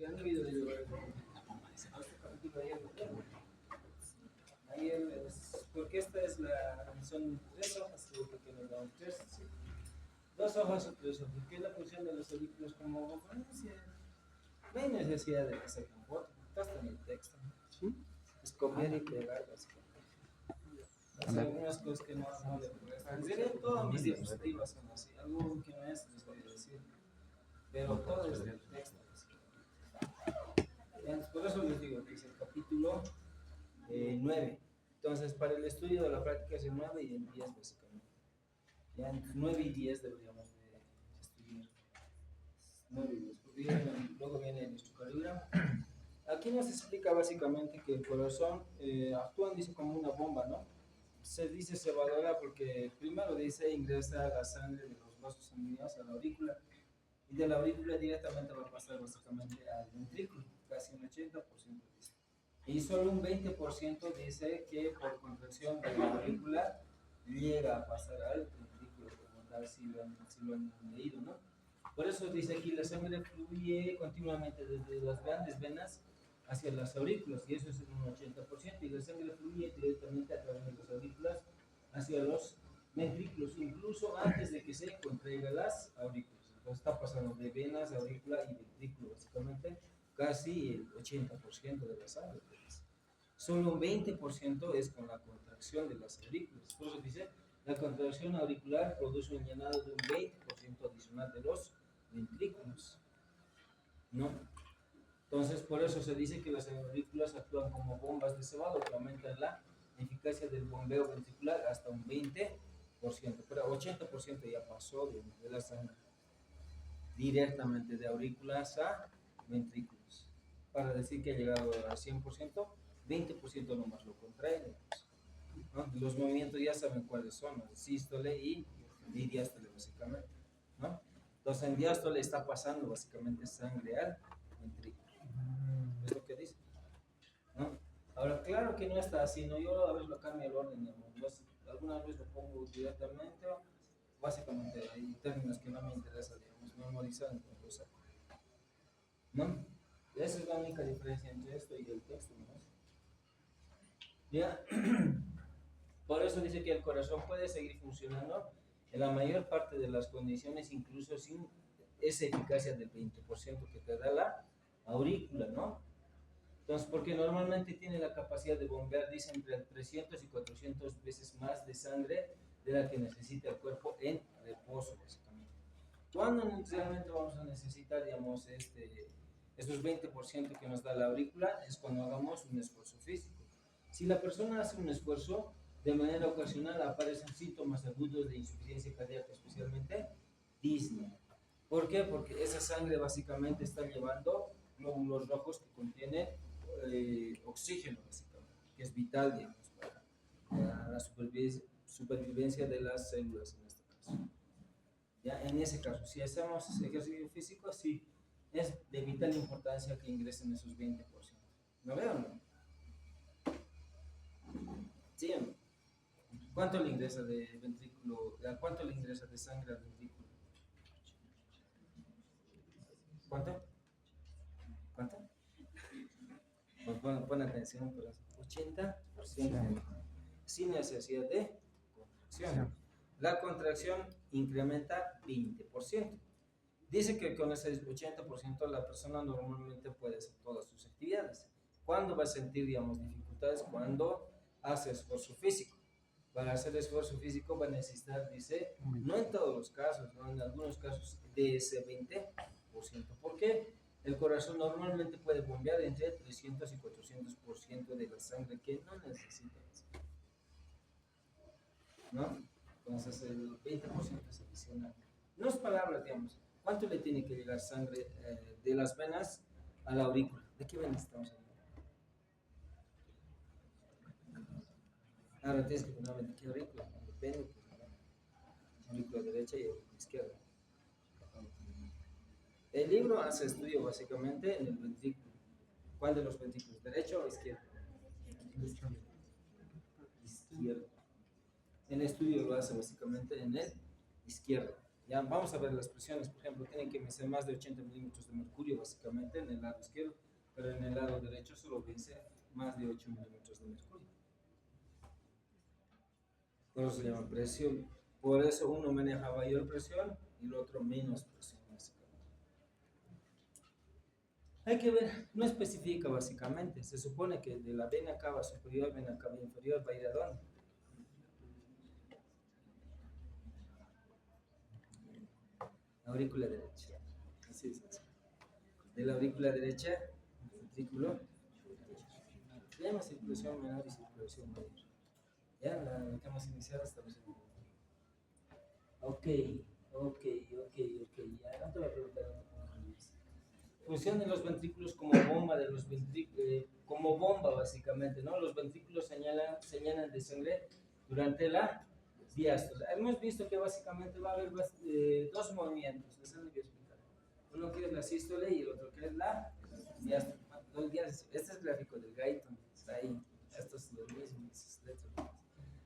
que han debido de llevar a este capítulo ayer porque esta es son 3 hojas que nos dan, sí. 2 hojas o 3 hojas, porque es la función de los artículos como referencia. No hay necesidad de hacer con foto, está en el texto. ¿Sí? Es copiar y pegar, básicamente. Hay algunas cosas que no le prestan. Serían todas mis diapositivas son así, algo que no es, les voy a decir. Pero todo es el texto. Por eso les digo que es el capítulo 9. Entonces, para el estudio de la práctica es el 9 y el 10, básicamente. Ya en 9 y 10 deberíamos de estudiar. 9 y 10, porque luego viene el electrocardiograma. Aquí nos explica básicamente que el corazón actúa, dice, como una bomba, ¿no? Se dice cebadora porque primero dice ingresa la sangre de los vasos sanguíneos a la aurícula y de la aurícula directamente va a pasar básicamente al ventrículo, casi un 80% dice. Y solo un 20% dice que por contracción de la aurícula llega a pasar al ventrículo, como tal, si lo han leído, ¿no? Por eso dice aquí la sangre fluye continuamente desde las grandes venas hacia las aurículas, y eso es un 80%, y la sangre fluye directamente a través de las aurículas hacia los ventrículos, incluso antes de que se contraiga las aurículas. Entonces está pasando de venas, aurícula y ventrículo, básicamente casi el 80% de la sangre. Solo un 20% es con la contracción de las aurículas. Por eso dice, la contracción auricular produce un llenado de un 20% adicional de los ventrículos, ¿no? Entonces, por eso se dice que las aurículas actúan como bombas de cebado que aumentan la eficacia del bombeo ventricular hasta un 20%, pero 80% ya pasó de la sangre directamente de aurículas a ventrículos. Para decir que ha llegado al 100%, 20% nomás lo contrae. ¿No? Los movimientos ya saben cuáles son, ¿no? Sístole y diástole, básicamente, ¿no? Entonces en diástole está pasando básicamente sangre al ventrículo. Es lo que dice, ¿no? Ahora, claro que no está así, ¿no? Yo a veces lo cambio el orden, alguna vez lo pongo directamente, básicamente hay términos que no me interesa, digamos, memorizar, entonces, ¿no? Esa es la única diferencia entre esto y el texto, ¿no? ¿Ya? Por eso dice que el corazón puede seguir funcionando en la mayor parte de las condiciones, incluso sin esa eficacia del 20% que te da la aurícula, ¿no? Entonces, porque normalmente tiene la capacidad de bombear, dice, entre 300 y 400 veces más de sangre de la que necesita el cuerpo en reposo, básicamente. ¿Cuándo realmente vamos a necesitar, digamos, esos 20% que nos da la aurícula? Es cuando hagamos un esfuerzo físico. Si la persona hace un esfuerzo, de manera ocasional aparecen síntomas agudos de insuficiencia cardíaca, especialmente disnea. ¿Por qué? Porque esa sangre básicamente está llevando glóbulos rojos que contienen oxígeno, básicamente, que es vital, digamos, para la supervivencia de las células en este caso. Ya, en ese caso, si hacemos ejercicio físico, sí, es de vital importancia que ingresen esos 20%. ¿No veo o no? ¿Sí o no? ¿Cuánto le ingresa de ventrículo? ¿Cuánto le ingresa de sangre al ventrículo? ¿Cuánto? ¿Cuánto? Pues pon atención, pero 80% sin necesidad de contracción. La contracción incrementa 20%. Dice que con ese 80% la persona normalmente puede hacer todas sus actividades. ¿Cuándo va a sentir, digamos, dificultades? Cuando hace esfuerzo físico. Para hacer esfuerzo físico va a necesitar, dice, no en todos los casos, no en algunos casos, de ese 20%. ¿Por qué? El corazón normalmente puede bombear entre 300 y 400% de la sangre que no necesita, ¿no? Entonces el 20% es adicional. No es palabras, digamos. ¿Cuánto le tiene que llegar sangre de las venas a la aurícula? ¿De qué venas estamos hablando? Ahora tienes que ponerme de qué aurícula. Depende, pues, ¿no? Aurícula derecha y aurícula izquierda. El libro hace estudio básicamente en el ventrículo. ¿Cuál de los ventrículos? ¿Derecho o izquierdo? Izquierdo. El estudio lo hace básicamente en el izquierdo. Ya vamos a ver las presiones, por ejemplo, tienen que vencer más de 80 milímetros de mercurio básicamente en el lado izquierdo, pero en el lado derecho solo vence más de 8 milímetros de mercurio. Por eso se llama presión. Por eso uno maneja mayor presión y el otro menos presión básicamente. Hay que ver, no especifica básicamente, se supone que de la vena cava superior, vena cava inferior va a ir a dónde. Aurícula derecha. Así es. De la aurícula derecha, ventrículo. Se llama circulación menor y circulación mayor. Ya, la que hemos iniciado hasta los. Ok. Ya, no te voy a preguntar. Función de los ventrículos como bomba de los ventrículos, como bomba básicamente, ¿no? Los ventrículos se llenan de sangre durante la diástole. Hemos visto que básicamente va a haber dos movimientos, les voy a explicar. Uno que es la sístole y el otro que es la diástole. Este es el gráfico del Guyton, está ahí. Esto es lo mismo.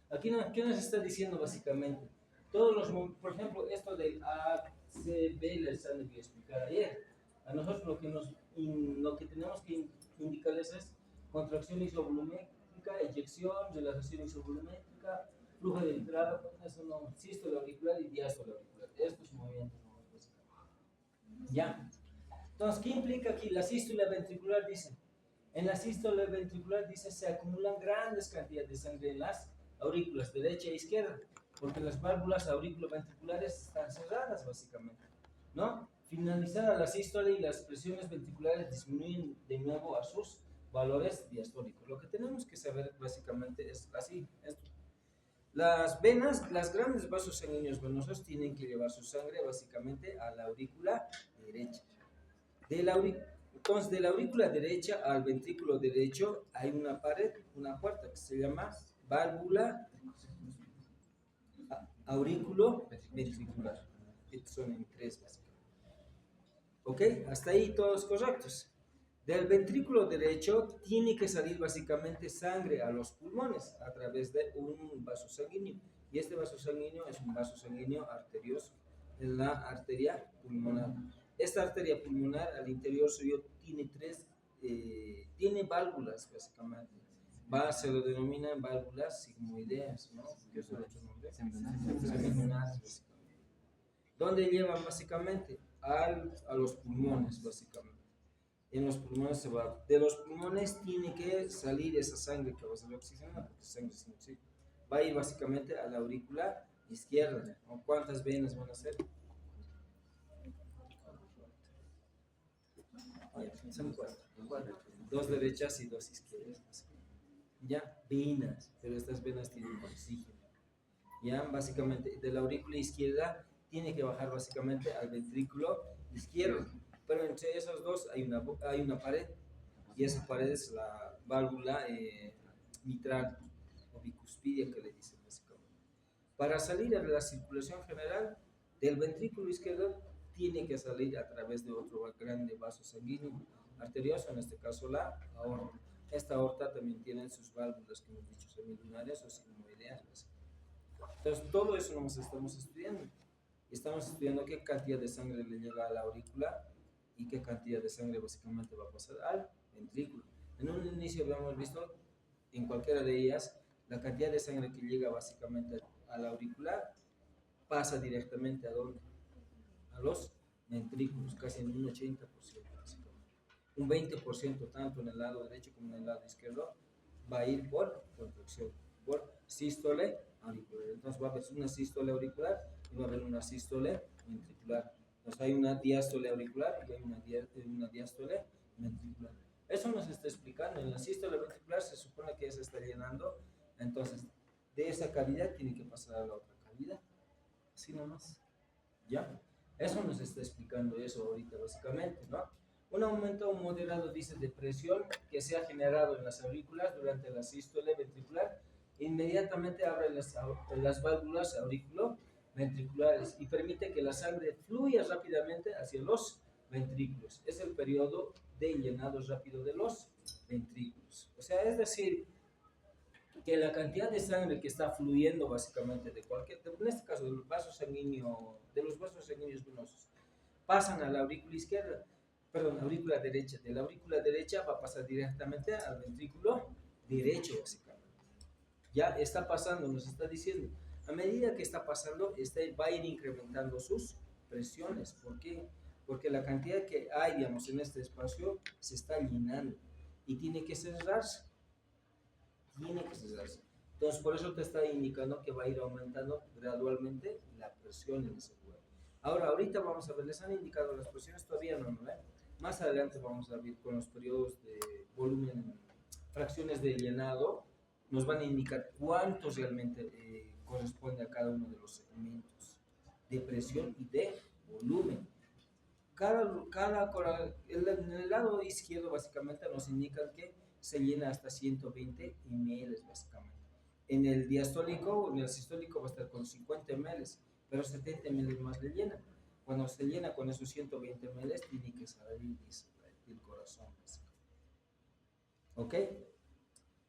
Aquí ¿qué nos está diciendo básicamente? Todos los, por ejemplo, esto del ACB les han de explicar ayer. A nosotros lo que tenemos que indicarles es contracción isovolumétrica, eyección, relajación isovolumétrica, flujo de entrada, eso no, sístole auricular y diástole auricular. Estos movimientos no los ya. Entonces, ¿qué implica aquí? La sístole ventricular dice, en la sístole ventricular dice, se acumulan grandes cantidades de sangre en las aurículas derecha e izquierda, porque las válvulas auriculoventriculares están cerradas básicamente, ¿no? Finalizada la sístole y las presiones ventriculares disminuyen de nuevo a sus valores diastólicos. Lo que tenemos que saber básicamente es así, esto. Las venas, los grandes vasos sanguíneos venosos tienen que llevar su sangre básicamente a la aurícula derecha. Entonces, de la aurícula derecha al ventrículo derecho hay una pared, una puerta que se llama válvula aurículo ventricular. Estos son en tres básicamente. ¿Ok? Hasta ahí todos correctos. Del ventrículo derecho tiene que salir básicamente sangre a los pulmones a través de un vaso sanguíneo. Y este vaso sanguíneo es un vaso sanguíneo arterioso, es la arteria pulmonar. Esta arteria pulmonar al interior suyo tiene válvulas básicamente. Se lo denominan válvulas sigmoideas, ¿no? ¿Qué es el otro nombre? Seminonas. ¿Dónde llevan básicamente? A los pulmones básicamente. En los pulmones se va. De los pulmones tiene que salir esa sangre que va a ser oxigenada, porque sangre sin oxígeno. Va a ir básicamente a la aurícula izquierda. ¿Cuántas venas van a ser? Son cuatro. Dos derechas y dos izquierdas. Ya, venas, pero estas venas tienen oxígeno. Ya, básicamente, de la aurícula izquierda tiene que bajar básicamente al ventrículo izquierdo. Pero entre esos dos hay una pared, y esa pared es la válvula mitral o bicuspidia que le dicen básicamente. Para salir a la circulación general del ventrículo izquierdo tiene que salir a través de otro grande vaso sanguíneo arterioso, en este caso la aorta. Esta aorta también tiene sus válvulas que hemos dicho semilunares o sigmoideas. Entonces todo eso nos estamos estudiando. Estamos estudiando qué cantidad de sangre le llega a la aurícula y qué cantidad de sangre básicamente va a pasar al ventrículo. En un inicio habíamos visto en cualquiera de ellas la cantidad de sangre que llega básicamente a la aurícula pasa directamente a dónde? A los ventrículos, casi en un 80% básicamente. Un 20% tanto en el lado derecho como en el lado izquierdo va a ir por contracción, por sístole auricular. Entonces va a haber una sístole auricular y va a haber una sístole ventricular. Entonces hay una diástole auricular y hay una diástole ventricular. Eso nos está explicando. En la sístole ventricular se supone que se está llenando, entonces de esa cavidad tiene que pasar a la otra cavidad. Así nomás. ¿Ya? Eso nos está explicando eso ahorita básicamente, ¿no? Un aumento moderado, dice, de presión que se ha generado en las aurículas durante la sístole ventricular inmediatamente abre las válvulas auriculoventriculares y permite que la sangre fluya rápidamente hacia los ventrículos. Es el periodo de llenado rápido de los ventrículos. O sea, es decir, que la cantidad de sangre que está fluyendo básicamente de cualquier, en este caso de los vasos sanguíneos, venosos, pasan a la aurícula izquierda, perdón, aurícula derecha. De la aurícula derecha va a pasar directamente al ventrículo derecho, básicamente. Ya está pasando, nos está diciendo, a medida que está pasando, va a ir incrementando sus presiones. ¿Por qué? Porque la cantidad que hay, digamos, en este espacio se está llenando y tiene que cerrarse. Entonces, por eso te está indicando que va a ir aumentando gradualmente la presión en ese cuerpo. Ahora, ahorita vamos a ver, les han indicado las presiones, todavía no, ¿no? Más adelante vamos a ver con los periodos de volumen, fracciones de llenado, nos van a indicar cuánto realmente corresponde a cada uno de los segmentos de presión y de volumen. En el lado izquierdo básicamente nos indican que se llena hasta 120 ml básicamente. En el diastólico o en el sistólico va a estar con 50 ml, pero 70 ml más le llena. Cuando se llena con esos 120 ml, tiene que salir el corazón. ¿Ok?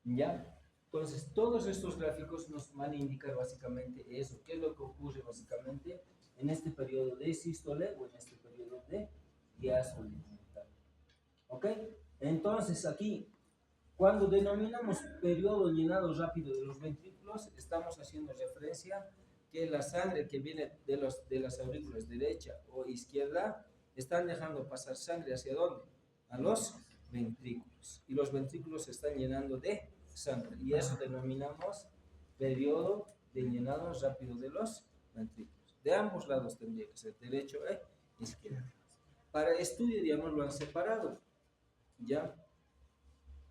¿Ya? Entonces, todos estos gráficos nos van a indicar básicamente eso. ¿Qué es lo que ocurre básicamente en este periodo de sístole o en este periodo de diástole? ¿Ok? Entonces, aquí, cuando denominamos periodo llenado rápido de los ventrículos, estamos haciendo referencia que la sangre que viene de las aurículas derecha o izquierda están dejando pasar sangre ¿hacia dónde? A los ventrículos. Y los ventrículos se están llenando de sangre. Y eso denominamos periodo de llenado rápido de los ventrículos. De ambos lados tendría que ser, derecho e izquierdo. Para estudio, digamos, lo han separado. ¿Ya?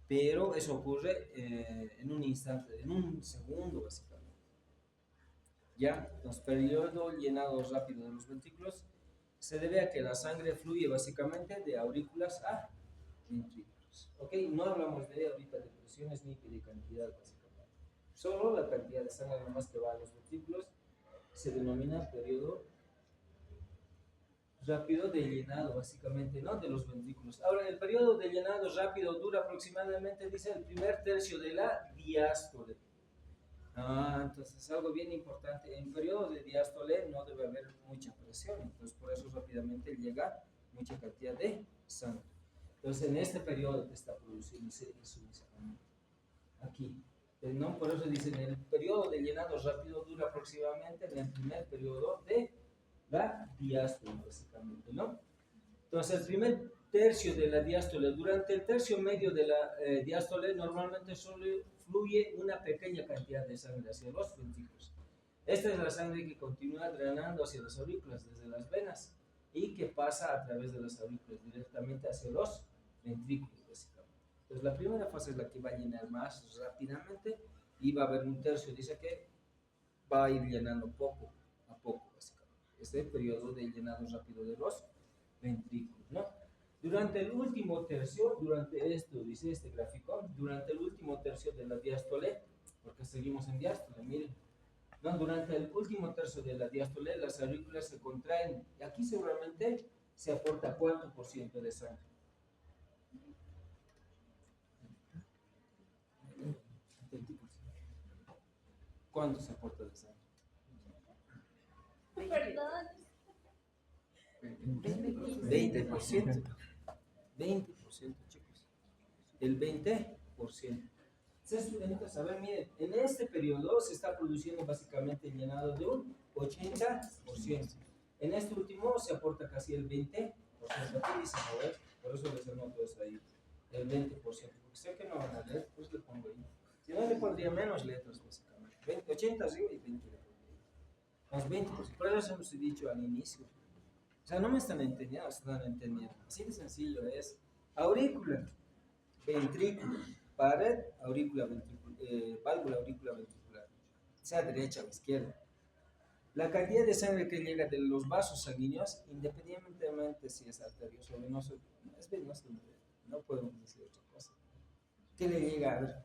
Pero eso ocurre en un instante, en un segundo básicamente. ¿Ya? Entonces, periodo llenado rápido de los ventrículos se debe a que la sangre fluye básicamente de aurículas a ventrículos. ¿Ok? No hablamos de ahorita de presiones ni de cantidad básicamente. Solo la cantidad de sangre nomás que va a los ventrículos se denomina periodo rápido de llenado, básicamente, ¿no? De los ventrículos. Ahora, el periodo de llenado rápido dura aproximadamente, dice, el primer tercio de la diástole. Entonces, algo bien importante. En periodo de diástole no debe haber mucha presión, entonces por eso rápidamente llega mucha cantidad de sangre. Entonces, en este periodo te está produciendo eso aquí. ¿No? Por eso dicen, el periodo de llenado rápido dura aproximadamente en el primer periodo de la diástole, básicamente, ¿no? Entonces, el primer tercio de la diástole, durante el tercio medio de la diástole, normalmente solo fluye una pequeña cantidad de sangre hacia los ventrículos. Esta es la sangre que continúa drenando hacia las aurículas desde las venas y que pasa a través de las aurículas directamente hacia los ventrículos, básicamente. Entonces, la primera fase es la que va a llenar más rápidamente y va a haber un tercio, dice que va a ir llenando poco a poco, básicamente. Este periodo de llenado rápido de los ventrículos, ¿no? Durante el último tercio, dice este gráfico, durante el último tercio de la diástole, porque seguimos en diástole, miren, ¿no? Durante el último tercio de la diástole, las aurículas se contraen, y aquí seguramente se aporta ¿cuánto por ciento de sangre? ¿Cuánto se aporta de sangre? Perdón. 20%. 20%, chicos. El 20%. Entonces, a ver, miren, en este periodo se está produciendo básicamente el llenado de un 80%. En este último se aporta casi el 20%. Aquí dice, a ver, por eso les anoto eso ahí. El 20%. Porque sé que no van a leer, pues le pongo ahí. Si no, le pondría menos letras, básicamente. 20, 80 arriba y 20 le pondría. Más 20%. Por eso hemos dicho al inicio. O sea, no me están entendiendo, están entendiendo. Así de sencillo es. Aurícula, ventrículo, pared, válvula aurícula ventricular, sea derecha o izquierda. La cantidad de sangre que llega de los vasos sanguíneos, independientemente si es arterioso o venoso, es venoso, no podemos decir otra cosa. ¿Qué le llega? A ver,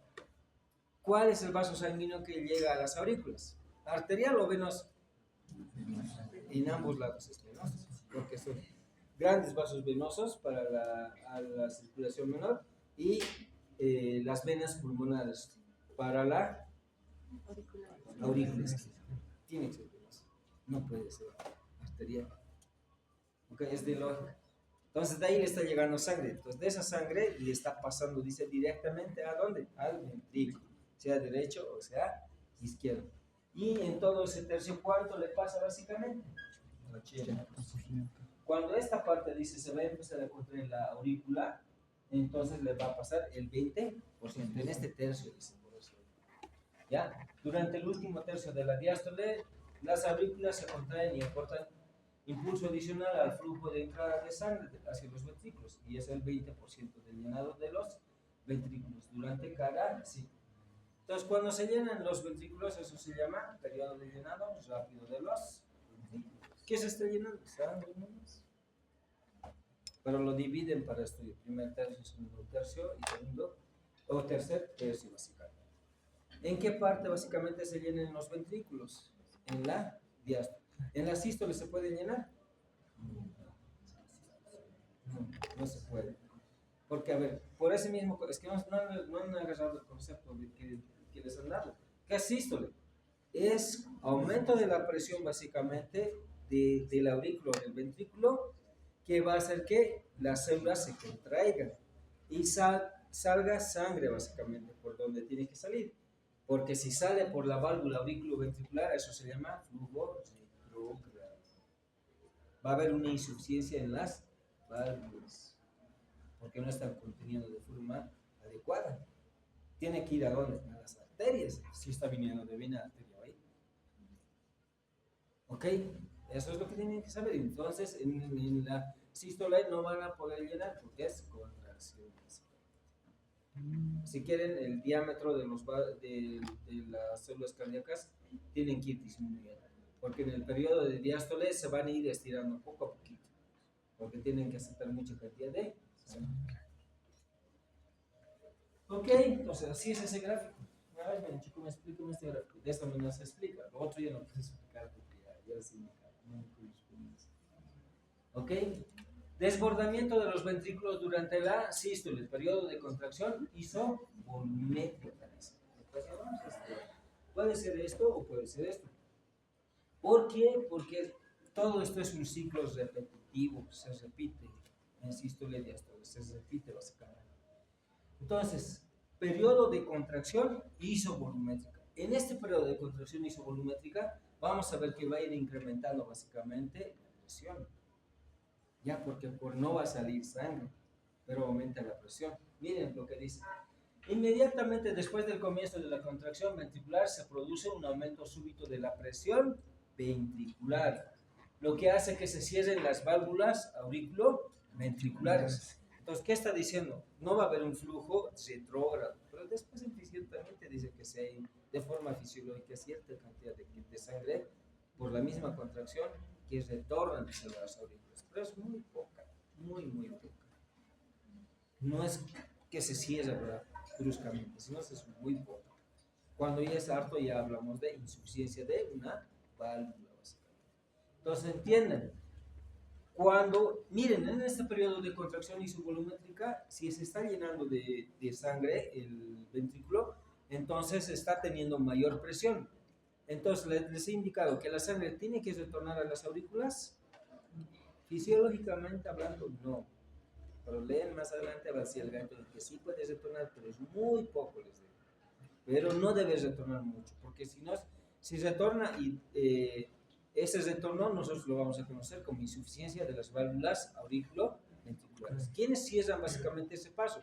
¿cuál es el vaso sanguíneo que llega a las aurículas? ¿Arterial o venoso? En ambos lados es venoso, porque son grandes vasos venosos para la circulación menor y las venas pulmonares para la Auriculares. Tiene que ser venosa. No puede ser arterial. Ok, es de lógica. Entonces de ahí le está llegando sangre. Entonces de esa sangre le está pasando, dice, directamente ¿a dónde? Al ventrículo, sea derecho o sea izquierdo. Y en todo ese tercio, ¿cuánto le pasa básicamente? 80%. Cuando esta parte dice se va a empezar a contraer la aurícula, entonces le va a pasar el 20% en este tercio, dice por eso. ¿Ya? Durante el último tercio de la diástole, las aurículas se contraen y aportan impulso adicional al flujo de entrada de sangre hacia los ventrículos, y es el 20% del llenado de los ventrículos durante cada ciclo. Entonces, cuando se llenan los ventrículos, eso se llama periodo de llenado rápido de los ventrículos. ¿Qué se está llenando? Sangre nomás. Pero lo dividen para estudio: primer tercio, segundo tercio y segundo o tercer tercio, básicamente. ¿En qué parte básicamente se llenan los ventrículos? En la diástole. ¿En la sístole se puede llenar? No, no se puede. Porque, a ver, por ese mismo, es que no han agarrado el concepto de que les han dado. ¿Qué es sístole? Es aumento de la presión básicamente del aurículo, del ventrículo, que va a hacer que las células se contraigan y salga sangre básicamente por donde tiene que salir. Porque si sale por la válvula auriculoventricular, eso se llama flujo retrógrado. Va a haber una insuficiencia en las válvulas, porque no están conteniendo de forma adecuada. Tiene que ir a dónde? A las arterias, si está viniendo de vena arteria ahí. ¿Ok? Eso es lo que tienen que saber. Entonces, en la sístole no van a poder llenar porque es contracción. Si quieren, el diámetro de las células cardíacas tienen que ir disminuyendo, porque en el periodo de diástole se van a ir estirando poco a poquito, porque tienen que aceptar mucha cantidad de sangre. Ok, entonces así es ese gráfico. A ver, ven, chico, explícame este gráfico. De esta manera se explica. Lo otro ya no puedes explicar porque ya se me ok. Desbordamiento de los ventrículos durante la sístole, el periodo de contracción isovolumétrica. Puede ser esto o puede ser esto. ¿Por qué? Porque todo esto es un ciclo repetitivo, se repite en sístole y diástole, se repite básicamente. Entonces, periodo de contracción isovolumétrica. En este periodo de contracción isovolumétrica vamos a ver que va a ir incrementando básicamente la presión. Ya, porque no va a salir sangre, pero aumenta la presión. Miren lo que dice. Inmediatamente después del comienzo de la contracción ventricular se produce un aumento súbito de la presión ventricular, lo que hace que se cierren las válvulas auriculoventriculares. Entonces, ¿qué está diciendo? No va a haber un flujo retrógrado, pero después eficientemente dice que si hay de forma fisiológica cierta cantidad de sangre por la misma contracción que retornan hacia las aurículas, pero es muy poca, muy poca. No es que se cierre, ¿verdad?, bruscamente, sino es muy poco. Cuando ya es harto, ya hablamos de insuficiencia de una válvula, básicamente. Entonces, entienden, cuando, miren, en este periodo de contracción isovolumétrica, si se está llenando de sangre el ventrículo, entonces está teniendo mayor presión. Entonces, les he indicado que la sangre tiene que retornar a las aurículas. Fisiológicamente hablando, no. Pero leen más adelante a ver si el gancho que sí puede retornar, pero es muy poco, les digo. Pero no debe retornar mucho, porque si no, si retorna y ese retorno nosotros lo vamos a conocer como insuficiencia de las válvulas auriculoventriculares. ¿Quiénes cierran básicamente ese paso?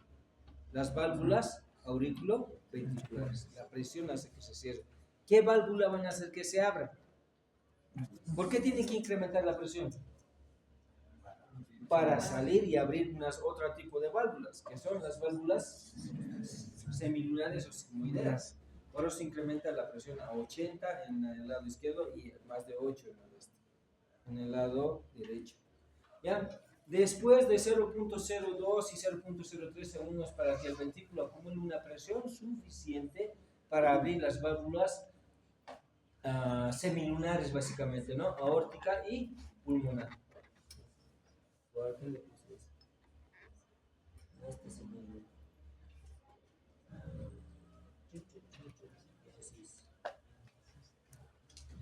Las válvulas auriculoventriculares. La presión hace que se cierre. ¿Qué válvula van a hacer que se abra? ¿Por qué tienen que incrementar la presión? Para salir y abrir otro tipo de válvulas, que son las válvulas semilunares o sigmoideas. Por eso se incrementa la presión a 80 en el lado izquierdo y más de 8 en el lado derecho. ¿Ya? Después de 0.02 y 0.03 segundos para que el ventrículo acumule una presión suficiente para abrir las válvulas semilunares, básicamente, ¿no? Aórtica y pulmonar.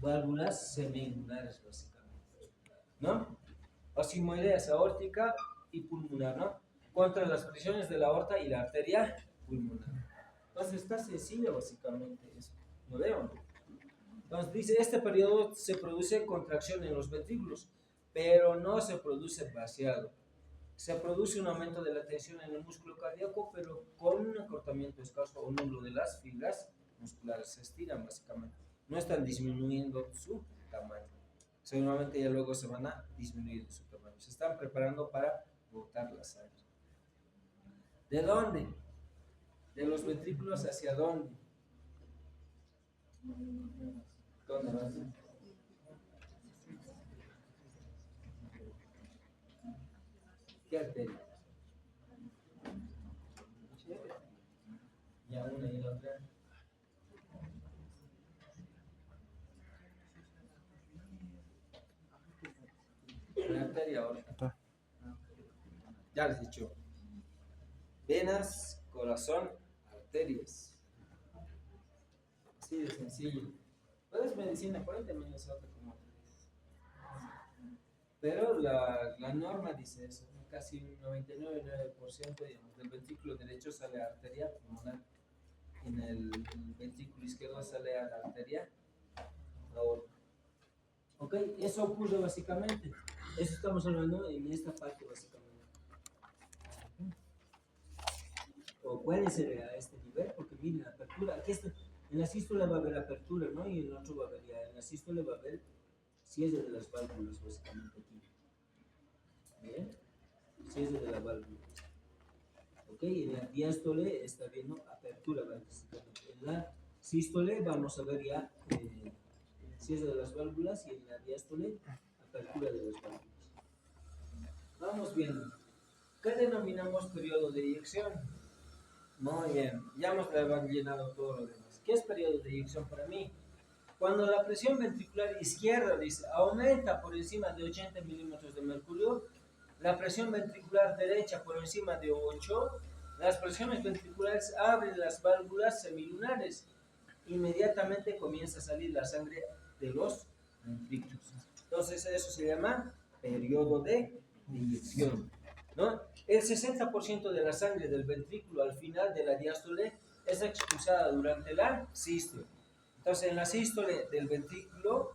válvulas semilunares básicamente, ¿no? Osmoideas aórtica y pulmonar, ¿no? Contra las presiones de la aorta y la arteria pulmonar. Entonces está sencillo básicamente eso, ¿no veo? Entonces dice, este periodo se produce contracción en los ventrículos, pero no se produce vaciado. Se produce un aumento de la tensión en el músculo cardíaco, pero con un acortamiento escaso o nulo de las fibras musculares. Se estiran básicamente. No están disminuyendo su tamaño. Seguramente ya luego se van a disminuir su tamaño. Se están preparando para botar la sangre. ¿De dónde? De los ventrículos hacia dónde. ¿Dónde vas? ¿Qué arteria? Ya una y la otra. La arteria aorta. Ya les he dicho. Venas, corazón, arterias. Así de sencillo. Puedes medicina, por ahí también es otra como arterias. Pero la norma dice eso. Casi un 99,9% digamos, del ventrículo derecho sale a arteria pulmonar. En el ventrículo izquierdo sale a la arteria aorta. Ok, eso ocurre básicamente. Eso estamos hablando en esta parte básicamente. O puede ser a este nivel, porque miren, la apertura, aquí está, en la sístole va a haber apertura, ¿no? Y en el otro va a haber ya, en la sístole va a haber cierre de las válvulas básicamente aquí. ¿Bien? Cierre de la válvula. Ok, en la diástole está viendo apertura básicamente. En la sístole vamos a ver ya cierre de las válvulas y en la diástole apertura de las válvulas. Vamos viendo. ¿Qué denominamos periodo de eyección? Muy bien, ya hemos llenado todo lo demás. ¿Qué es periodo de eyección para mí? Cuando la presión ventricular izquierda dice aumenta por encima de 80 milímetros de mercurio, la presión ventricular derecha por encima de 8, las presiones ventriculares abren las válvulas semilunares. Inmediatamente comienza a salir la sangre de los ventrículos. Entonces eso se llama periodo de eyección, ¿no? El 60% de la sangre del ventrículo al final de la diástole es expulsada durante la sístole. Entonces, en la sístole del ventrículo,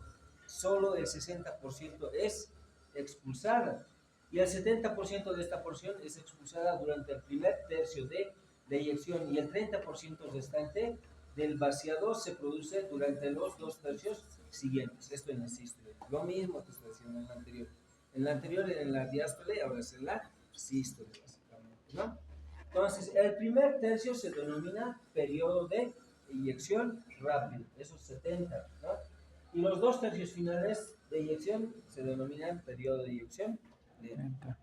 solo el 60% es expulsada. Y el 70% de esta porción es expulsada durante el primer tercio de eyección. Y el 30% restante del vaciado se produce durante los 2 tercios siguientes. Esto en la sístole. Lo mismo que está haciendo en la anterior. En la anterior era en la diástole, ahora es en la sístole, básicamente, ¿no? Entonces, el primer tercio se denomina periodo de eyección rápida, esos 70, ¿no? Y los 2 tercios finales de eyección se denominan periodo de eyección lenta.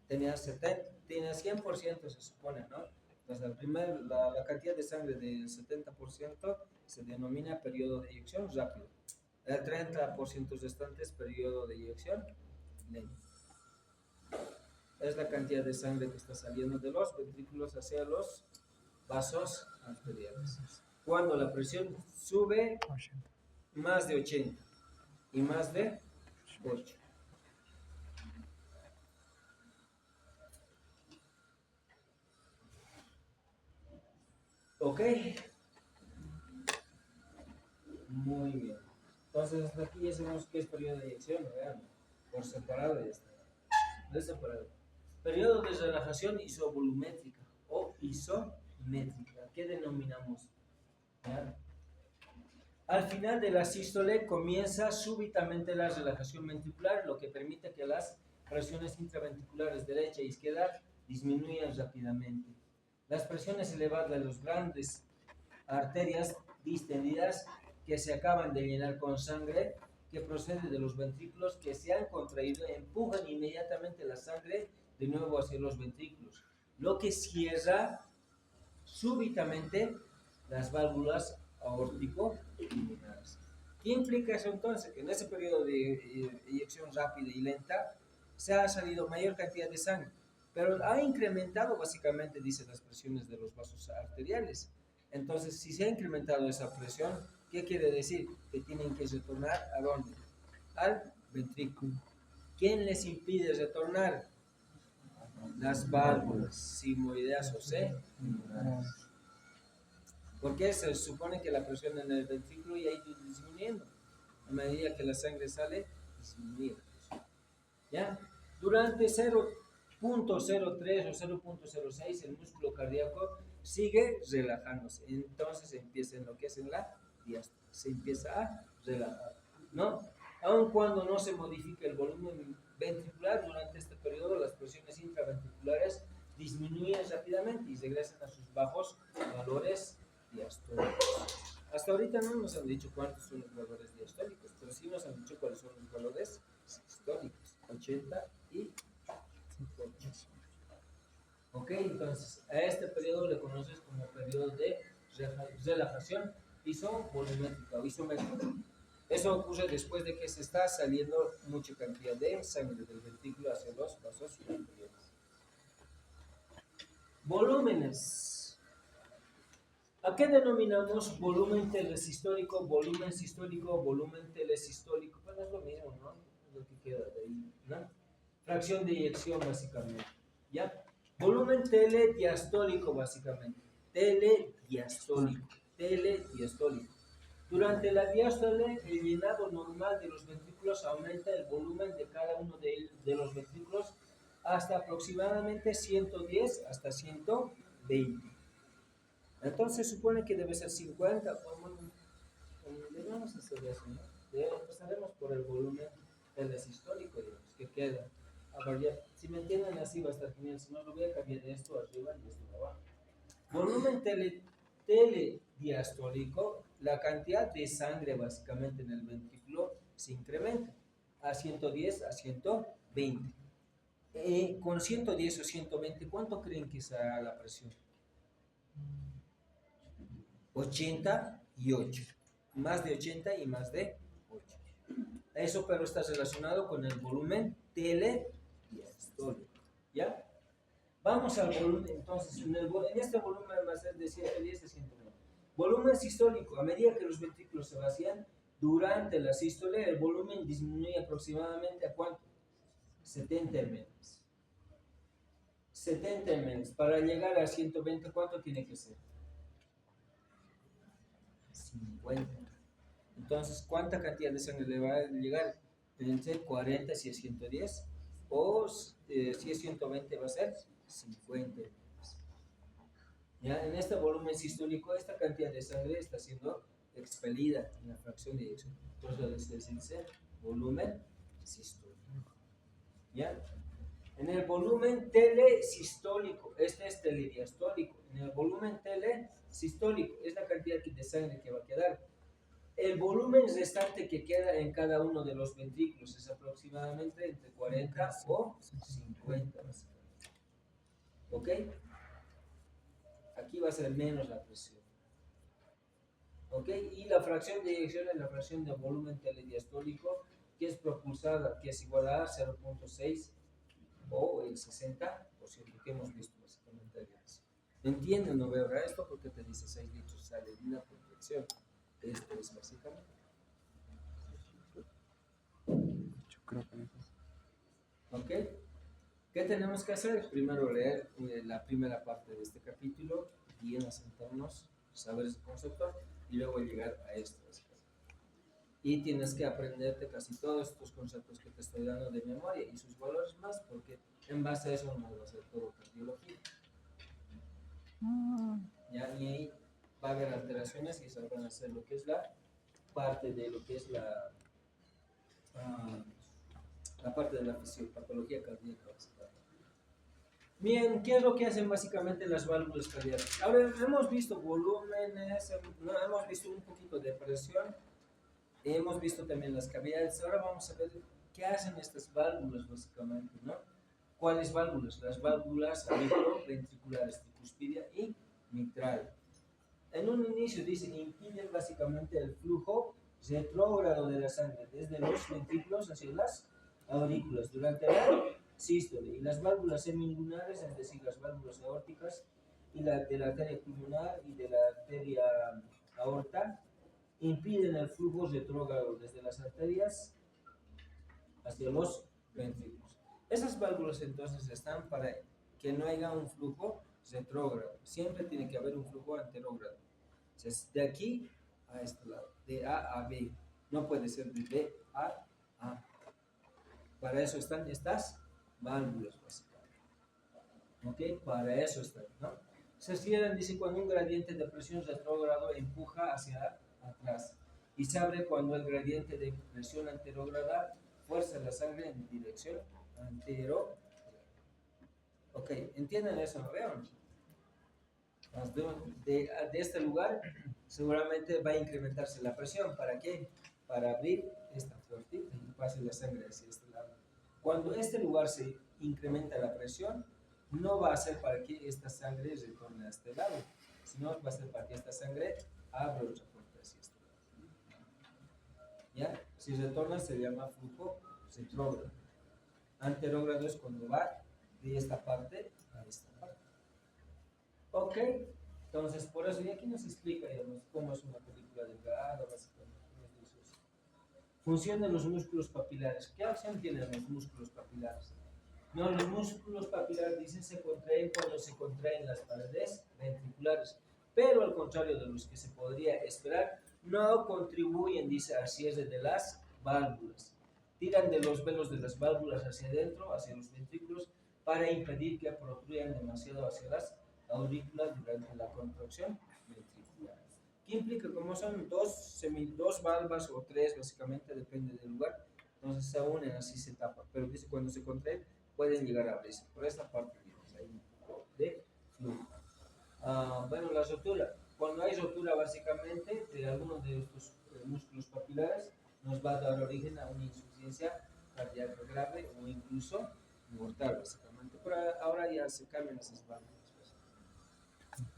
Tenía 100% se supone, ¿no? Entonces, la cantidad de sangre del 70% se denomina periodo de eyección rápido. El 30% restante es periodo de eyección lento. Es la cantidad de sangre que está saliendo de los ventrículos hacia los vasos arteriales. Cuando la presión sube más de 80 y más de 8. ¿Ok? Muy bien. Entonces, hasta aquí ya sabemos qué es periodo de eyección. Vean, por separado ya está. De separado. Periodo de relajación isovolumétrica o isométrica. ¿Qué denominamos? ¿Ya? Al final de la sístole comienza súbitamente la relajación ventricular, lo que permite que las presiones intraventriculares derecha e izquierda disminuyan rápidamente. Las presiones elevadas de las grandes arterias distendidas que se acaban de llenar con sangre que procede de los ventrículos que se han contraído empujan inmediatamente la sangre de nuevo hacia los ventrículos, lo que cierra súbitamente las válvulas aórtico-pulmonares. ¿Qué implica eso entonces? Que en ese periodo de eyección rápida y lenta se ha salido mayor cantidad de sangre, pero ha incrementado básicamente, dice, las presiones de los vasos arteriales. Entonces, si se ha incrementado esa presión, ¿qué quiere decir? Que tienen que retornar ¿a dónde? Al ventrículo. ¿Quién les impide retornar? Las válvulas sigmoideas o sigmoidales. Porque se supone que la presión en el ventrículo ya ha ido disminuyendo. A medida que la sangre sale, disminuye. ¿Ya? Durante 0.03 o 0.06 el músculo cardíaco sigue relajándose. Entonces empieza en lo que es en la diástole. Se empieza a relajar, ¿no? Aun cuando no se modifique el volumen ventricular, durante este periodo las presiones intraventriculares disminuyen rápidamente y regresan a sus bajos valores diastólicos. Hasta ahorita no nos han dicho cuántos son los valores diastólicos, pero sí nos han dicho cuáles son los valores sistólicos, 80 y 50. Ok, entonces a este periodo le conoces como periodo de relajación isovolumétrica o isométrica. Eso ocurre después de que se está saliendo mucha cantidad de sangre del ventrículo hacia los vasos superiores. Volúmenes. ¿A qué denominamos volumen telesistólico, volumen sistólico, volumen telesistólico? Pues es lo mismo, ¿no? Es lo que queda de ahí, ¿no? Fracción de eyección, básicamente, ¿ya? Volumen telediastólico, básicamente. Telediastólico. Durante la diástole, el llenado normal de los ventrículos aumenta el volumen de cada uno de los ventrículos hasta aproximadamente 110 hasta 120. Entonces se supone que debe ser 50. Bueno, debemos hacer eso, ¿no? Empezaremos por el volumen telesistólico, digamos, que queda a variar. Si me entienden así va a estar genial, si no lo voy a cambiar de esto arriba y esto abajo. Volumen telediastólico, la cantidad de sangre básicamente en el ventrículo se incrementa a 110 a 120. Con 110 o 120, ¿cuánto creen que será la presión? 88. Más de 80 y más de 8. Eso pero está relacionado con el volumen telediastólico. ¿Ya? Vamos al volumen, entonces, en este volumen va a ser de 110 a 120. Volumen sistólico, a medida que los ventrículos se vacían, durante la sístole, el volumen disminuye aproximadamente ¿a cuánto? 70 ml. 70 ml. Para llegar a 120, ¿cuánto tiene que ser? 50. Entonces, ¿cuánta cantidad de sangre le va a llegar? Entre 40 si es 110, o si es 120 va a ser 50. ¿Ya? En este volumen sistólico, esta cantidad de sangre está siendo expelida en la fracción de eyección. Por eso se dice volumen sistólico. ¿Ya? En el volumen telesistólico, este es telediastólico. En el volumen telesistólico es la cantidad de sangre que va a quedar. El volumen restante que queda en cada uno de los ventrículos es aproximadamente entre 40 o 50. ¿Ok? Aquí va a ser menos la presión. ¿Ok? Y la fracción de eyección es la fracción de volumen telediastólico, que es propulsada, que es igual a 0.6 o el 60% que hemos visto básicamente antes. ¿Entienden, no veo esto? Porque te dice 6 litros sale de una protección. Esto es básicamente. Yo creo que ¿Ok? ¿Qué tenemos que hacer? Primero leer la primera parte de este capítulo, bien asentarnos, saber ese concepto y luego llegar a esto. Y tienes que aprenderte casi todos estos conceptos que te estoy dando de memoria y sus valores más, porque en base a eso no va a ser todo cardiología. ¿Ya? Y ahí va a haber alteraciones y esas van a ser lo que es la parte de lo que es la parte de la fisiopatología cardíaca. Bien, ¿qué es lo que hacen básicamente las válvulas cardíacas? Ahora hemos visto volúmenes, hemos visto un poquito de presión, hemos visto también las cavidades. Ahora vamos a ver qué hacen estas válvulas básicamente, ¿no? ¿Cuáles válvulas? Las válvulas auriculoventriculares, tricuspidia y mitral. En un inicio dicen impiden básicamente el flujo retrógrado de la sangre desde los ventrículos hacia las aurículas durante la sístole, y las válvulas semilunares, es decir, las válvulas aórticas, y de la arteria pulmonar y de la arteria aorta impiden el flujo retrógrado desde las arterias hacia los ventrículos. Esas válvulas entonces están para que no haya un flujo retrógrado. Siempre tiene que haber un flujo anterógrado. Entonces, de aquí a este lado, de A a B. No puede ser de B a A. Para eso están estas válvulas básicamente. ¿Ok? Para eso están, ¿no? Se cierran, dice, cuando un gradiente de presión retrógrado empuja hacia atrás. Y se abre cuando el gradiente de presión anterógrada fuerza la sangre en dirección anterógrada. Ok, ¿entienden eso? ¿No vean? De este lugar seguramente va a incrementarse la presión. ¿Para qué? Para abrir esta puertita y pase la sangre hacia este lado. Cuando este lugar se incrementa la presión, no va a ser para que esta sangre retorne a este lado, sino va a ser para que esta sangre abra otra puerta hacia este lado. ¿Ya? Si retorna se llama flujo retrógrado. Anterógrado es cuando va de esta parte a esta parte. Ok, entonces por eso, y aquí nos explica, digamos, cómo es una película delgada, básicamente. Función de los músculos papilares. ¿Qué acción tienen los músculos papilares? No, los músculos papilares, dicen, se contraen cuando se contraen las paredes ventriculares, pero al contrario de los que se podría esperar, no contribuyen, dice, al cierre de las válvulas. Tiran de los velos de las válvulas hacia adentro, hacia los ventrículos, para impedir que protruyan demasiado hacia las aurículas durante la contracción ventricular. ¿Qué implica? Como son dos valvas o tres, básicamente, depende del lugar, entonces se unen, así se tapan, pero dice, cuando se contraen, pueden llegar a abrirse. Por esta parte, digamos, ahí de flujo. Bueno, la rotura. Cuando hay rotura, básicamente, de alguno de estos músculos papilares, nos va a dar origen a una insuficiencia cardíaca grave o incluso mortal, básicamente. Pero ahora ya se cambian esas válvulas. Pues.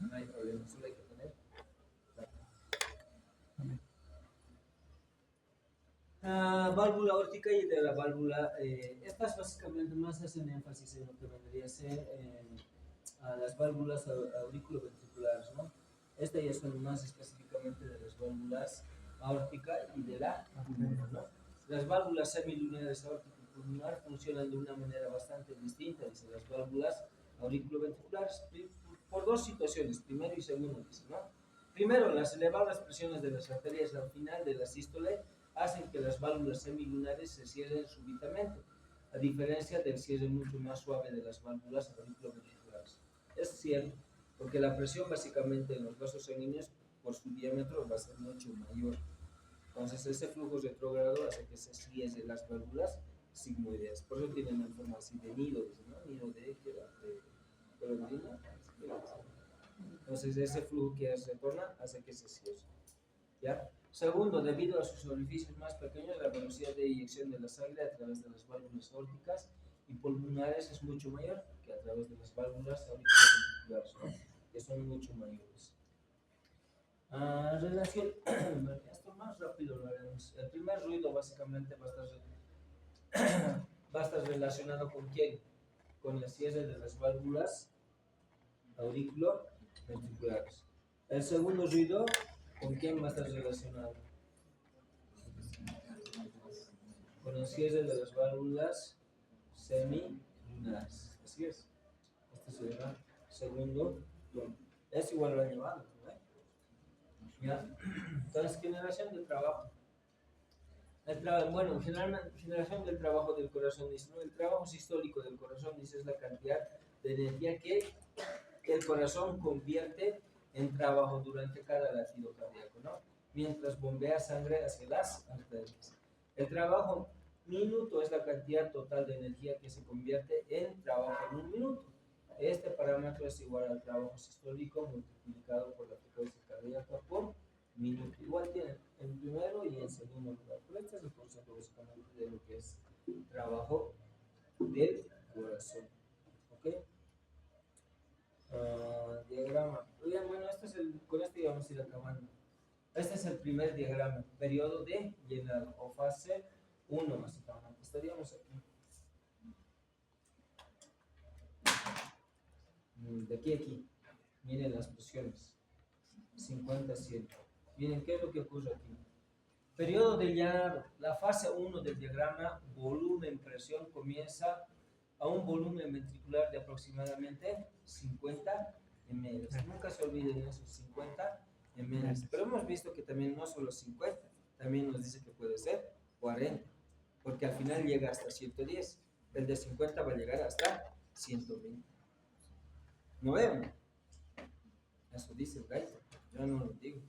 No hay problema, solo hay que tener. Válvula aórtica y de la válvula, estas básicamente más hacen énfasis en lo que vendría a ser a las válvulas auriculoventriculares, ¿no? Estas ya son más específicamente de las válvulas aórtica y de la pulmonar, ¿no? Las válvulas semilunares aórtica y pulmonar funcionan de una manera bastante distinta, dice, las válvulas auriculoventriculares, por dos situaciones, primero y segundo, dice, ¿no? Primero, las elevadas presiones de las arterias al final de la sístole hacen que las válvulas semilunares se cierren súbitamente, a diferencia del cierre mucho más suave de las válvulas auriculoventriculares. Es cierto, porque la presión básicamente en los vasos sanguíneos por su diámetro va a ser mucho mayor. Entonces ese flujo retrógrado hace que se cierren las válvulas sigmoideas. Por eso tienen la forma así de nido, ¿no? Nido de golondrina. Entonces ese flujo que retorna hace que se cierre. ¿Ya? Segundo, debido a sus orificios más pequeños, la velocidad de eyección de la sangre a través de las válvulas aórticas y pulmonares es mucho mayor que a través de las válvulas auriculoventriculares, ¿no? Que son mucho mayores. Relación, esto más rápido lo haremos. El primer ruido básicamente va a estar relacionado con quién? Con el cierre de las válvulas auriculoventriculares. El segundo ruido, ¿con quién va a estar relacionado? Con el cierre de las válvulas semilunares. Así es. Este será segundo tono. Es igual lo han llevado, ¿no? ¿Ya? Entonces, generación de trabajo. Bueno, generación del trabajo del corazón, dice, ¿no? El trabajo sistólico del corazón, dice, es la cantidad de energía que el corazón convierte en trabajo durante cada latido cardíaco, ¿no? Mientras bombea sangre hacia las arterias. El trabajo minuto es la cantidad total de energía que se convierte en trabajo en un minuto. Este parámetro es igual al trabajo sistólico multiplicado por la frecuencia cardíaca por minuto. Igual tiene en primero y en segundo lugar. Pero este es el concepto básicamente de lo que es trabajo del corazón. ¿Ok? Diagrama. Bien, bueno, con este vamos a ir acabando. Este es el primer diagrama, periodo de llenado o fase 1, básicamente. Estaríamos aquí. De aquí a aquí. Miren las presiones. 50, 100. Miren qué es lo que ocurre aquí. Periodo de llenado. La fase 1 del diagrama, volumen, presión, comienza a un volumen ventricular de aproximadamente 50 ml. Nunca se olviden esos 50 ml. Pero hemos visto que también no solo 50, también nos dice que puede ser 40, porque al final llega hasta 110. El de 50 va a llegar hasta 120. ¿No veo? Eso dice el Gaito, yo no lo digo.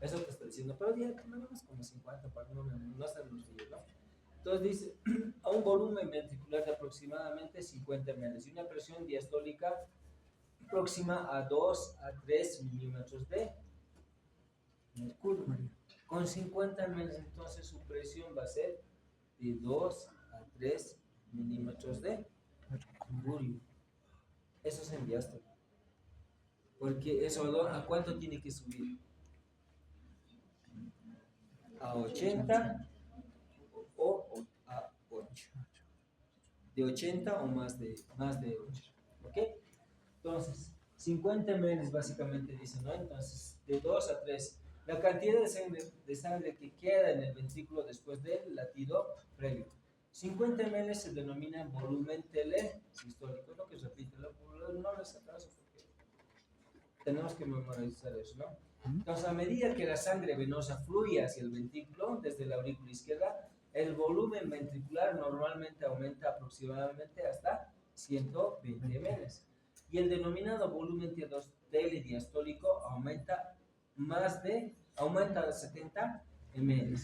Eso te está diciendo, pero ya tenemos como 50 para no hacer los días, ¿no? Entonces dice, a un volumen ventricular de aproximadamente 50 ml y una presión diastólica próxima a 2 a 3 milímetros de mercurio. Con 50 ml entonces su presión va a ser de 2 a 3 milímetros de mercurio. Eso es en diástole. Porque eso, ¿a cuánto tiene que subir? A 80 o a 8. De 80 o más de 8. ¿Ok? Entonces, 50 ml básicamente dicen, ¿no? Entonces, de 2 a 3. La cantidad de sangre que queda en el ventrículo después del latido previo. 50 ml se denomina volumen telesistólico. Es lo que repite. No les atraso porque tenemos que memorizar eso, ¿no? Entonces, a medida que la sangre venosa fluye hacia el ventrículo, desde la aurícula izquierda, el volumen ventricular normalmente aumenta aproximadamente hasta 120 ml. Y el denominado volumen telediastólico aumenta a 70 ml.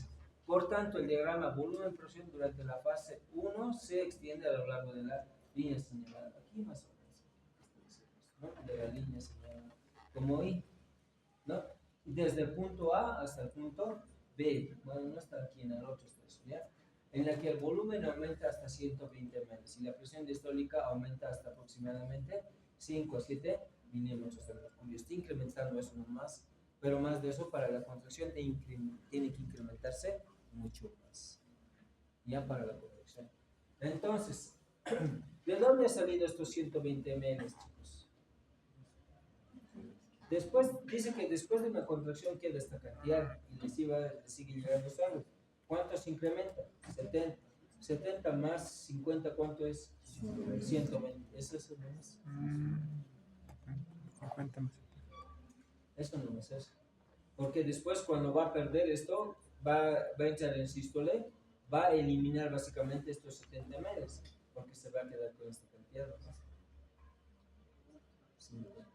Por tanto, el diagrama volumen-presión durante la fase 1 se extiende a lo largo de la línea señalada. Aquí más o menos, ¿no? De la línea señalada, como I, ¿no? Desde el punto A hasta el punto B, bueno, no está aquí en el otro, ¿ya? En la que el volumen aumenta hasta 120 ml y la presión diastólica aumenta hasta aproximadamente 5 a 7 milímetros de mercurio. Está incrementando eso nomás, pero más de eso para la contracción tiene que incrementarse mucho más, ya para la contracción. Entonces, ¿de dónde han salido estos 120 ml, chicos? Después, dice que después de una contracción queda esta cantidad y le sigue llegando sangre. ¿Cuánto se incrementa? 70. 70 más 50, ¿cuánto es? 120. ¿Eso es más? 50 más. Eso no es eso. Porque después cuando va a perder esto, va a entrar en sístole, va a eliminar básicamente estos 70 ml, porque se va a quedar con esta cantidad. 50.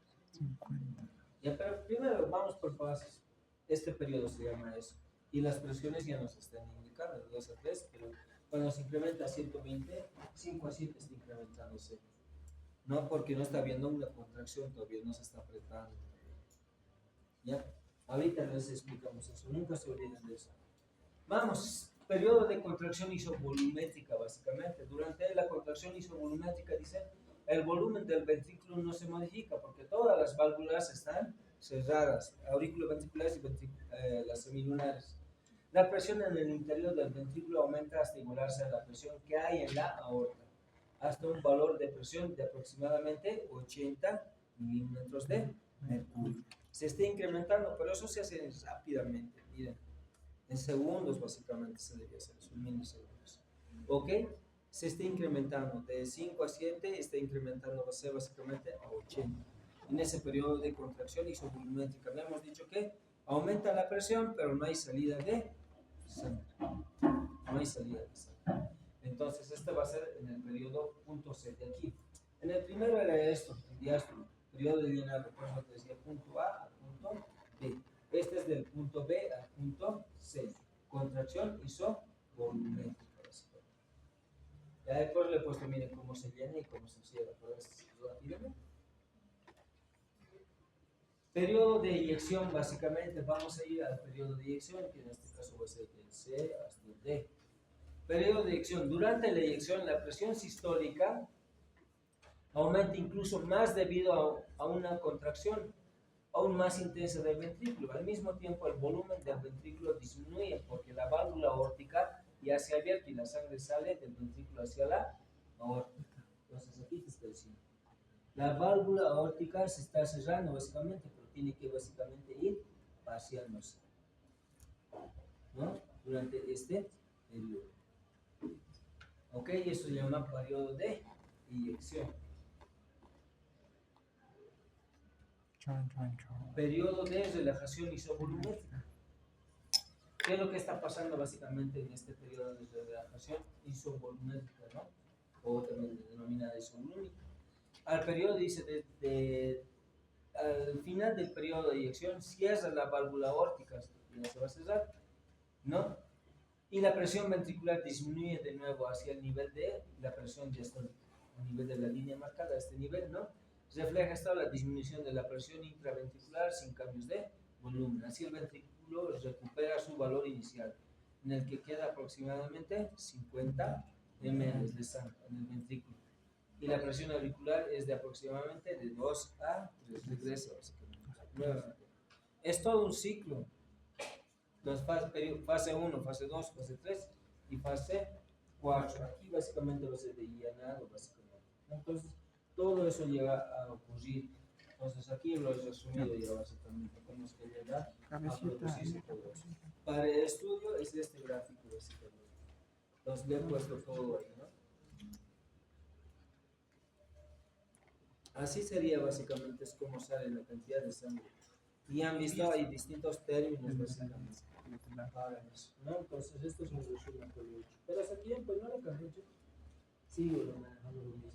Ya, pero primero vamos por pasos. Este periodo se llama eso. Y las presiones ya nos están indicando, de 2 a 3, pero cuando se incrementa a 120, 5 a 7 está incrementándose. No, porque no está habiendo una contracción, todavía no se está apretando. ¿Ya? Ahorita les explicamos eso, nunca se olviden de eso. Vamos, periodo de contracción isovolumétrica básicamente. Durante la contracción isovolumétrica dice, el volumen del ventrículo no se modifica porque todas las válvulas están cerradas, auriculoventriculares y las semilunares. La presión en el interior del ventrículo aumenta hasta igualarse a la presión que hay en la aorta, hasta un valor de presión de aproximadamente 80 milímetros de mercurio. Se está incrementando, pero eso se hace rápidamente, miren, en segundos básicamente se debe hacer, son milisegundos. ¿Ok? Se está incrementando de 5 a 7, está incrementando básicamente a 80. En ese periodo de contracción isovolumétrica, habíamos dicho que aumenta la presión, pero no hay salida de sangre. No hay salida de sangre. Entonces, este va a ser en el periodo punto C de aquí. En el primero era esto, el diástole, periodo de llenado, por eso te decía punto A al punto B. Este es del punto B al punto C. Contracción isovolumétrica. Ya después le he puesto, miren cómo se llena y cómo se cierra. Rápidamente. Periodo de eyección, básicamente vamos a ir al periodo de eyección, que en este caso va a ser del C hasta el D. Periodo de eyección. Durante la eyección, la presión sistólica aumenta incluso más debido a una contracción aún más intensa del ventrículo. Al mismo tiempo, el volumen del ventrículo disminuye porque la válvula aórtica ya se ha abierto y la sangre sale del ventrículo hacia la aorta. Entonces, aquí te estoy diciendo. La válvula aórtica se está cerrando básicamente, pero tiene que básicamente ir vaciándose, ¿no? Durante este periodo. Ok, eso se llama periodo de eyección. Periodo de relajación isovolumétrica. ¿Qué es lo que está pasando básicamente en este periodo de relajación isovolumétrica, ¿no? O también denominada isovolúmica? Al periodo dice al final del periodo de eyección cierra la válvula aórtica, ya se va a cerrar, ¿no? Y la presión ventricular disminuye de nuevo hacia el nivel de la presión diastólica, a nivel de la línea marcada, a este nivel, ¿no? Refleja esta la disminución de la presión intraventricular sin cambios de volumen. Así el ventrículo recupera su valor inicial, en el que queda aproximadamente 50 ml de sangre en el ventrículo. Y la presión auricular es de aproximadamente de 2 a 3 regresa nuevamente. Es todo un ciclo. Fase 1, fase 2, fase 3 y fase 4. Aquí básicamente va a ser de llenado, básicamente. Entonces, todo eso llega a ocurrir. Entonces, aquí lo he resumido ya básicamente. Tenemos que llegar a producirse todo eso. Para el estudio es este gráfico, básicamente. Entonces, le he puesto todo ahí, ¿no? Así sería básicamente, es como sale la cantidad de sangre. Y han visto, hay distintos términos básicamente para eso, ¿no? Entonces, esto es un resumen que lo he hecho. Pero hace tiempo no lo que han hecho. Sigo manejando lo mismo.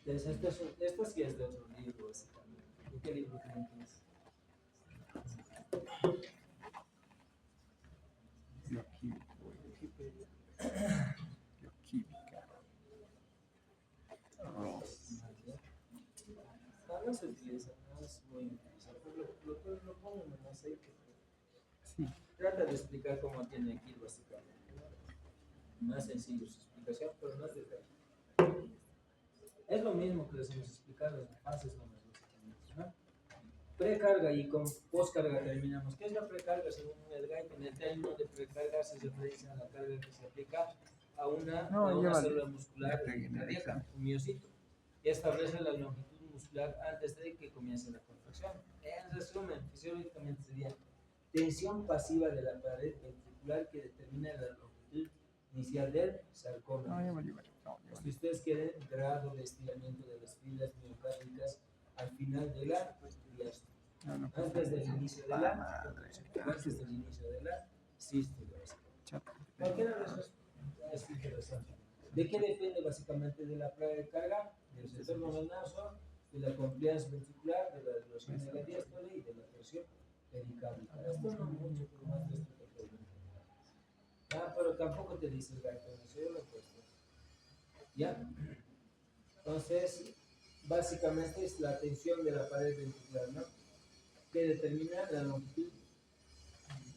Entonces, esto sí es de otro libro, básicamente. ¿De qué libro tienes? No se utiliza, no es muy utilizado. Lo pongo en el aceite. Sí. Trata de explicar cómo tiene que ir básicamente, ¿no? Más sencillo su explicación, pero no es detalle. Es lo mismo que les hemos explicado en fases nomás, básicamente, ¿no? Precarga y con postcarga terminamos. ¿Qué es la precarga? Según Edgar, en el término de precarga se refiere a la carga que se aplica a una célula muscular cardíaca, un miocito, y establece la longitud muscular antes de que comience la contracción. En resumen, fisiológicamente sería tensión pasiva de la pared ventricular que determina la longitud inicial del sarcómero. Si ustedes quieren, grado de estiramiento de las fibras miocárdicas al final de la diástole, antes del inicio de la sístole. Cualquiera de esos es interesante. ¿De qué depende básicamente de la precarga? Del retorno venoso, de la compliance ventricular, de la velocidad de la diástole y de la presión pericárdica. Esto no mucho, pero más de esto que pero tampoco te dice el gato, eso yo lo he puesto. ¿Ya? Entonces, básicamente es la tensión de la pared ventricular, ¿no? Que determina la longitud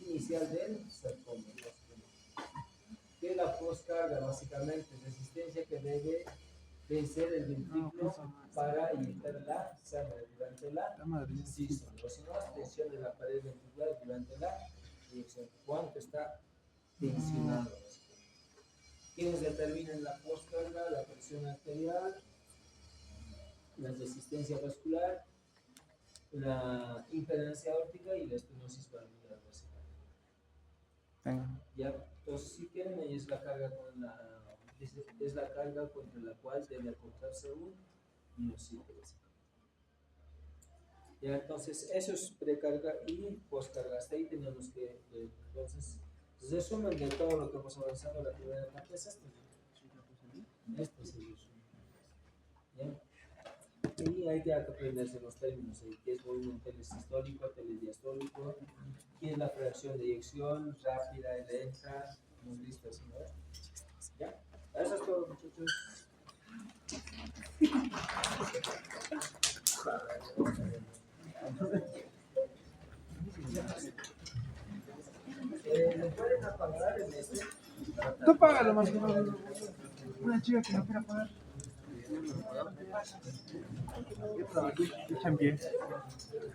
inicial del sarcómero. Que la postcarga, básicamente, resistencia que debe vencer el ventrículo para inyectar la sangre durante la sístole. O si no, la tensión de la pared ventricular durante la eyección. ¿Cuánto está tensionado? ¿Quiénes determinan la postcarga? La presión arterial, la resistencia vascular, la impedancia aórtica y la estenosis valvular básicamente. Ya, entonces si quieren, es la carga contra la cual debe acortarse un miocito básicamente. Ya, entonces eso es precarga y postcarga. Hasta ahí tenemos que entonces resumen de todo lo que hemos avanzado la primera parte es esto. Este es el resumen. ¿Ya? Y hay que aprenderse los términos, qué es volumen telesistólico, telediastólico, qué es la fracción de eyección, rápida y lenta, hemos visto así, ¿no? ¿Ya? Eso es todo, muchachos. ¿Le pueden apagar en este? Tú págalo más que no. Una chica que no quiera pagar. Yo también.